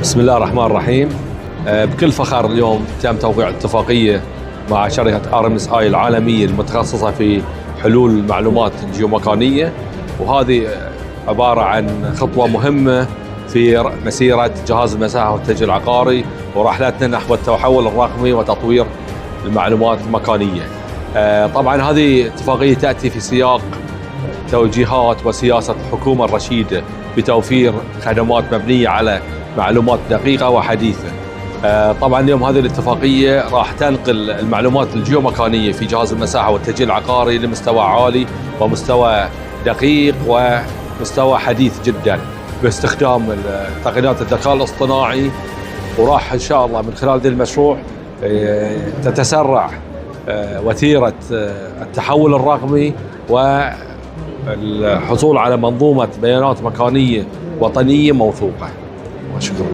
بسم الله الرحمن الرحيم. بكل فخر اليوم تم توقيع اتفاقية مع شركة RMSI العالمية المتخصصة في حلول المعلومات الجيومكانية، وهذه عبارة عن خطوة مهمة في مسيرة جهاز المساحة والتسجيل العقاري ورحلتنا نحو التحول الرقمي وتطوير المعلومات المكانية. طبعا هذه اتفاقية تأتي في سياق توجيهات وسياسة الحكومة الرشيدة بتوفير خدمات مبنية على معلومات دقيقة وحديثة. طبعا اليوم هذه الاتفاقية راح تنقل المعلومات الجيومكانية في جهاز المساحة والتسجيل العقاري لمستوى عالي ومستوى دقيق ومستوى حديث جدا باستخدام تقنيات الذكاء الاصطناعي، وراح ان شاء الله من خلال ذا المشروع تتسرع وتيرة التحول الرقمي والحصول على منظومة بيانات مكانية وطنية موثوقة. وشكرا.